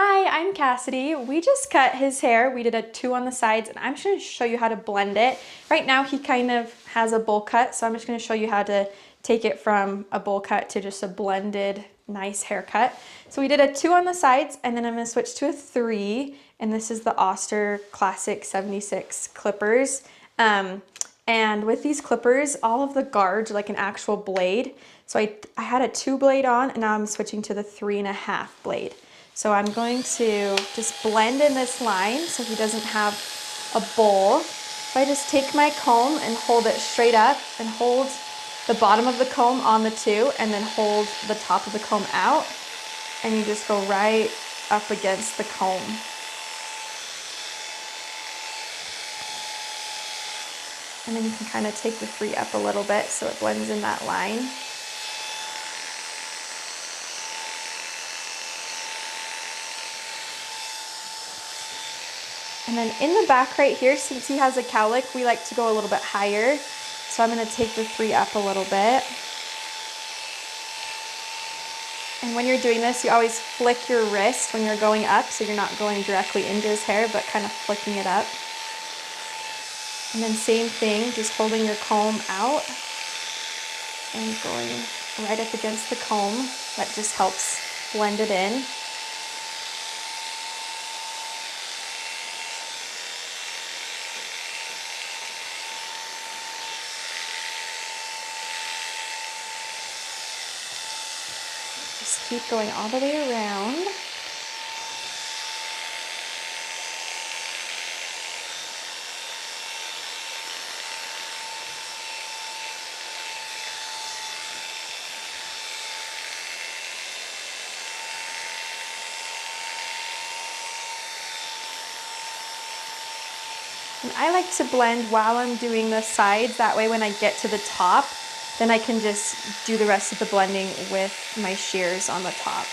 Hi, I'm Cassidy. We just cut his hair. We did a 2 on the sides, and I'm just gonna show you how to blend it. Right now he kind of has a bowl cut, so I'm just gonna show you how to take it from a bowl cut to just a blended, nice haircut. So we did a 2 on the sides, and then I'm gonna switch to a 3, and this is the Oster Classic 76 clippers. And with these clippers, all of the guards are like an actual blade. So I had a 2 blade on, and now I'm switching to the 3.5 blade. So I'm going to just blend in this line so he doesn't have a bowl. So I just take my comb and hold it straight up and hold the bottom of the comb on the 2 and then hold the top of the comb out. And you just go right up against the comb. And then you can kind of take the 3 up a little bit so it blends in that line. And then in the back right here, since he has a cowlick, we like to go a little bit higher. So I'm gonna take the 3 up a little bit. And when you're doing this, you always flick your wrist when you're going up, so you're not going directly into his hair, but kind of flicking it up. And then same thing, just holding your comb out and going right up against the comb. That just helps blend it in. Just keep going all the way around. And I like to blend while I'm doing the sides, that way when I get to the top, then I can just do the rest of the blending with my shears on the top.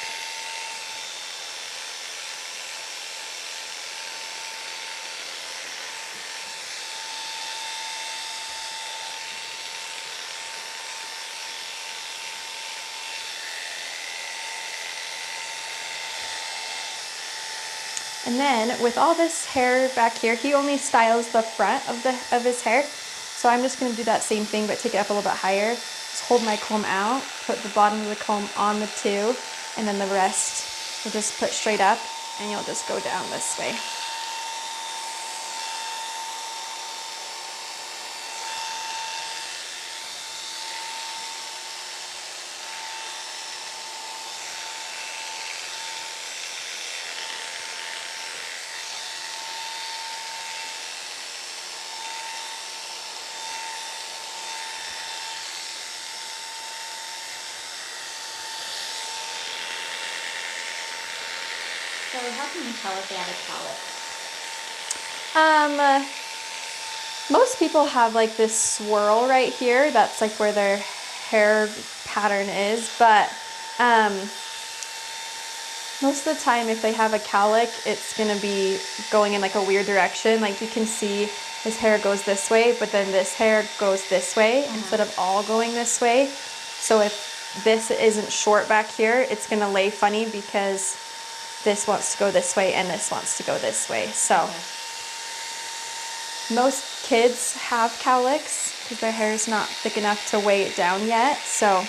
And then with all this hair back here, he only styles the front of his hair. So I'm just gonna do that same thing, but take it up a little bit higher. Just hold my comb out, put the bottom of the comb on the 2, and then the rest you'll just put straight up, and you'll just go down this way. So how can you tell if they have a cowlick? Most people have like this swirl right here. That's like where their hair pattern is, but most of the time if they have a cowlick, it's gonna be going in like a weird direction. Like you can see his hair goes this way, but then this hair goes this way instead of all going this way. So if this isn't short back here, it's gonna lay funny because this wants to go this way and this wants to go this way. So most kids have cowlicks because their hair is not thick enough to weigh it down yet. So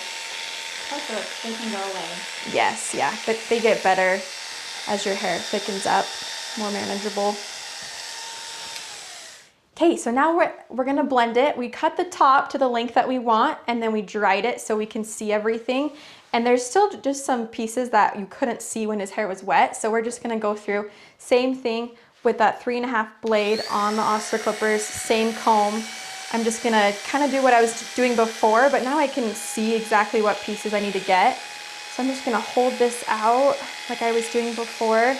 they can go away. yes, yeah, but they get better as your hair thickens up, more manageable. Okay, so now we're gonna blend it. We cut the top to the length that we want, and then we dried it so we can see everything. And there's still just some pieces that you couldn't see when his hair was wet, so we're just gonna go through. Same thing with that 3.5 blade on the Oster clippers, same comb. I'm just gonna kind of do what I was doing before, but now I can see exactly what pieces I need to get. So I'm just gonna hold this out like I was doing before.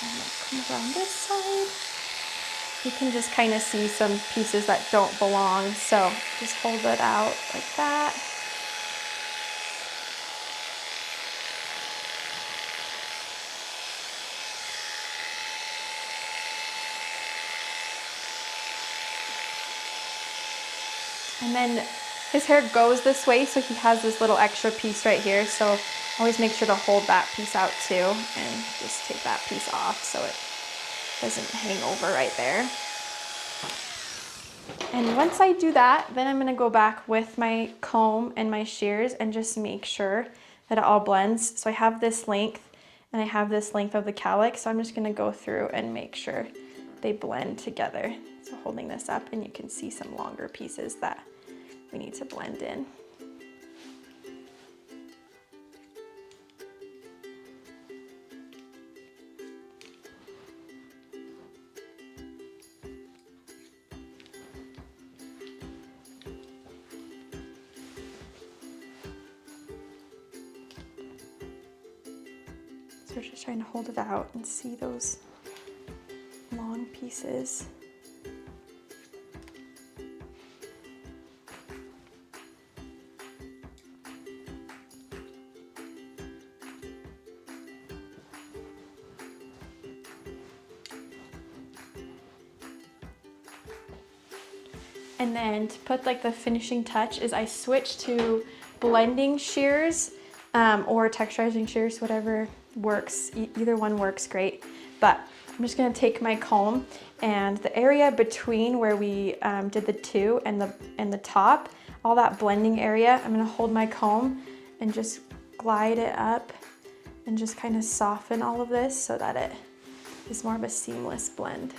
And I'll come around this side. You can just kind of see some pieces that don't belong, so just hold it out like that. And then his hair goes this way, so he has this little extra piece right here. So always make sure to hold that piece out too, and just take that piece off so it doesn't hang over right there. And once I do that, then I'm gonna go back with my comb and my shears and just make sure that it all blends. So I have this length and I have this length of the cowlick, so I'm just gonna go through and make sure they blend together. So holding this up, and you can see some longer pieces that we need to blend in. So we're just trying to hold it out and see those long pieces. And then to put like the finishing touch is I switch to blending shears or texturizing shears, whatever works. Either one works great. But I'm just gonna take my comb, and the area between where we did the two and the top, all that blending area, I'm gonna hold my comb and just glide it up and just kind of soften all of this so that it is more of a seamless blend.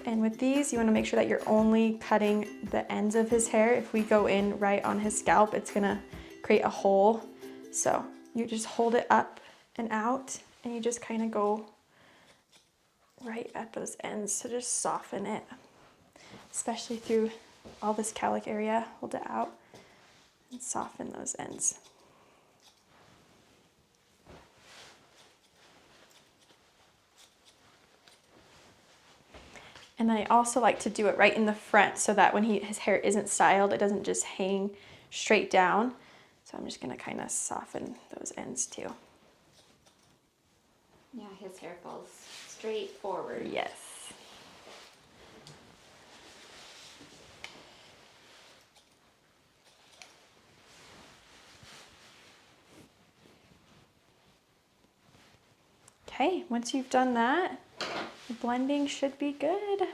And with these, you want to make sure that you're only cutting the ends of his hair. If we go in right on his scalp, it's gonna create a hole. So you just hold it up and out, and you just kind of go right at those ends to just soften it, especially through all this cowlick area. Hold it out and soften those ends. And I also like to do it right in the front so that when his hair isn't styled, it doesn't just hang straight down. So I'm just gonna kind of soften those ends too. Yeah, his hair falls straight forward. Yes. Okay, once you've done that, the blending should be good.